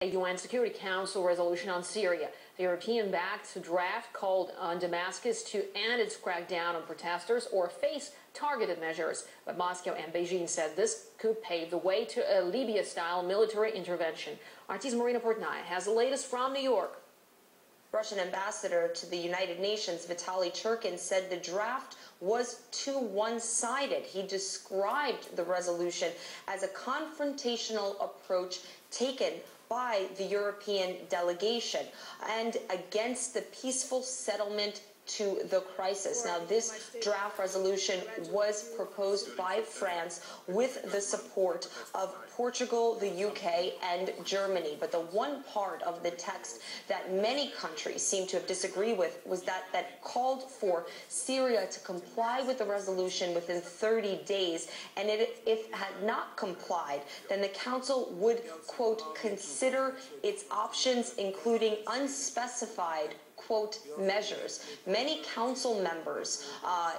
A UN Security Council resolution on Syria. The European-backed draft called on Damascus to end its crackdown on protesters or face targeted measures. But Moscow and Beijing said this could pave the way to a Libya-style military intervention. RT's Marina Portnaya has the latest from New York. Russian ambassador to the United Nations, Vitaly Churkin, said the draft was too one-sided. He described the resolution as a confrontational approach taken by the European delegation and against the peaceful settlement to the crisis. Now, this draft resolution was proposed by France with the support of Portugal, the UK, and Germany. But the one part of the text that many countries seem to have disagreed with was that called for Syria to comply with the resolution within 30 days. And if it had not complied, then the Council would, quote, consider its options, including unspecified quote, measures. Many council members,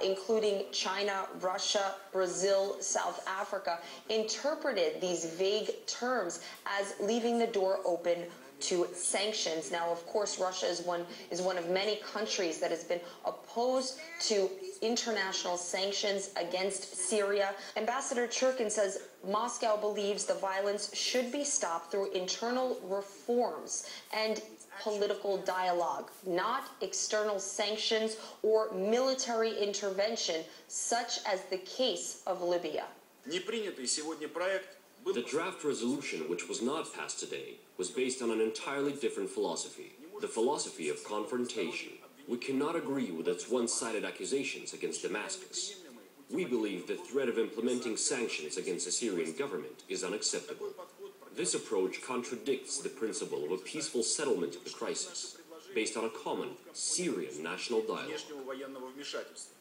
including China, Russia, Brazil, South Africa, interpreted these vague terms as leaving the door open to sanctions. Now, of course, Russia is one of many countries that has been opposed to international sanctions against Syria. Ambassador Churkin says Moscow believes the violence should be stopped through internal reforms and political dialogue, not external sanctions or military intervention, such as the case of Libya. The draft resolution, which was not passed today, was based on an entirely different philosophy, the philosophy of confrontation. We cannot agree with its one-sided accusations against Damascus. We believe the threat of implementing sanctions against the Syrian government is unacceptable. This approach contradicts the principle of a peaceful settlement of the crisis, based on a common Syrian national dialogue.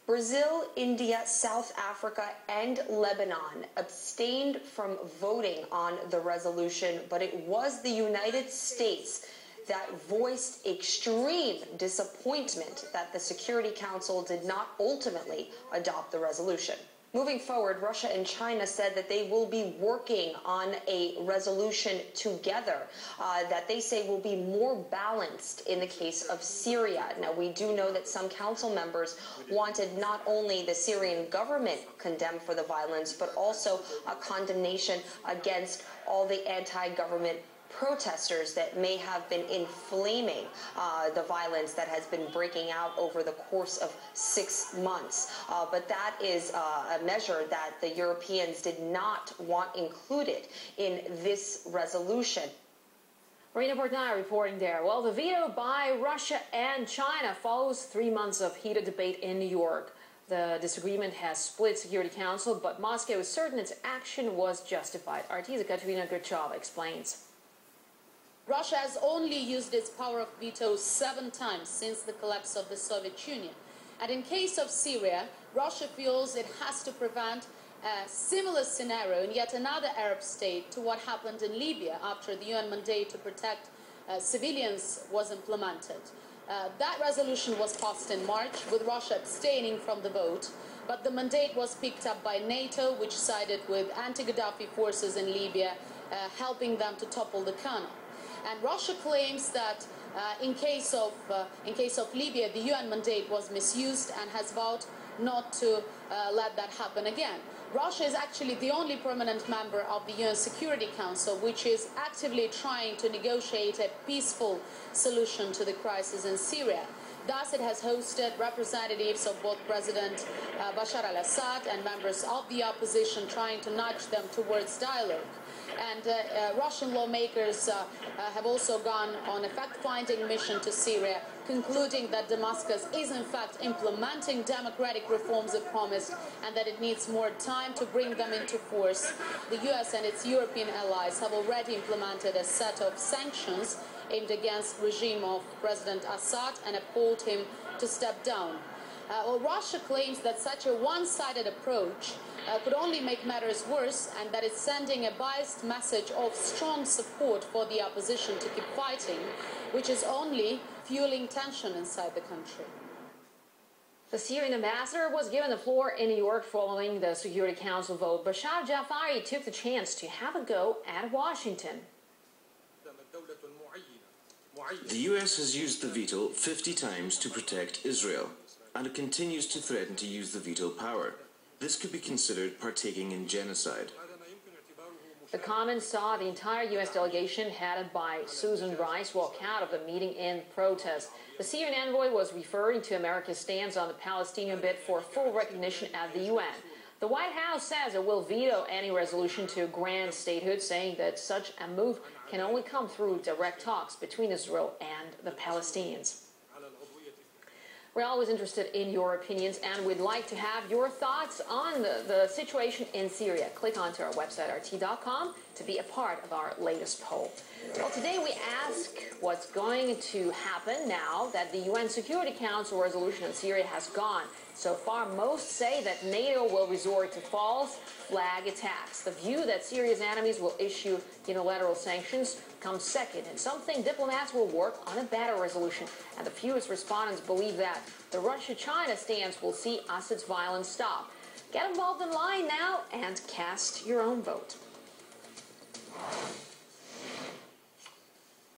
Brazil, India, South Africa, and Lebanon abstained from voting on the resolution, but it was the United States that voiced extreme disappointment that the Security Council did not ultimately adopt the resolution. Moving forward, Russia and China said that they will be working on a resolution together that they say will be more balanced in the case of Syria. Now, we do know that some council members wanted not only the Syrian government condemned for the violence, but also a condemnation against all the anti-government protesters that may have been inflaming the violence that has been breaking out over the course of 6 months. But that is a measure that the Europeans did not want included in this resolution. Marina Portnaya reporting there. Well, the veto by Russia and China follows 3 months of heated debate in New York. The disagreement has split Security Council, but Moscow is certain its action was justified. RT's Katerina Gurchova explains. Russia has only used its power of veto 7 times since the collapse of the Soviet Union. And in case of Syria, Russia feels it has to prevent a similar scenario in yet another Arab state to what happened in Libya after the UN mandate to protect civilians was implemented. That resolution was passed in March, with Russia abstaining from the vote, but the mandate was picked up by NATO, which sided with anti-Gaddafi forces in Libya, helping them to topple the Colonel. And Russia claims that in case of Libya, the UN mandate was misused and has vowed not to let that happen again. Russia is actually the only permanent member of the UN Security Council which is actively trying to negotiate a peaceful solution to the crisis in Syria. Thus, it has hosted representatives of both President Bashar al-Assad and members of the opposition, trying to nudge them towards dialogue. And Russian lawmakers have also gone on a fact-finding mission to Syria, concluding that Damascus is in fact implementing democratic reforms it promised and that it needs more time to bring them into force. The US and its European allies have already implemented a set of sanctions aimed against the regime of President Assad and called him to step down. Well, Russia claims that such a one-sided approach could only make matters worse, and that it's sending a biased message of strong support for the opposition to keep fighting, which is only fueling tension inside the country. The Syrian ambassador was given the floor in New York following the Security Council vote. Bashar Jafari took the chance to have a go at Washington. The US has used the veto 50 times to protect Israel, and it continues to threaten to use the veto power. This could be considered partaking in genocide. The comments saw the entire U.S. delegation headed by Susan Rice walk out of the meeting in protest. The Syrian envoy was referring to America's stance on the Palestinian bid for full recognition at the UN. The White House says it will veto any resolution to grant statehood, saying that such a move can only come through direct talks between Israel and the Palestinians. We're always interested in your opinions, and we'd like to have your thoughts on the situation in Syria. Click onto our website, rt.com, to be a part of our latest poll. Well, today we ask what's going to happen now that the UN Security Council resolution on Syria has gone. So far, most say that NATO will resort to false flag attacks. The view that Syria's enemies will issue unilateral sanctions comes second, and some think diplomats will work on a better resolution. And the fewest respondents believe that the Russia-China stance will see Assad's violence stop. Get involved in line now and cast your own vote.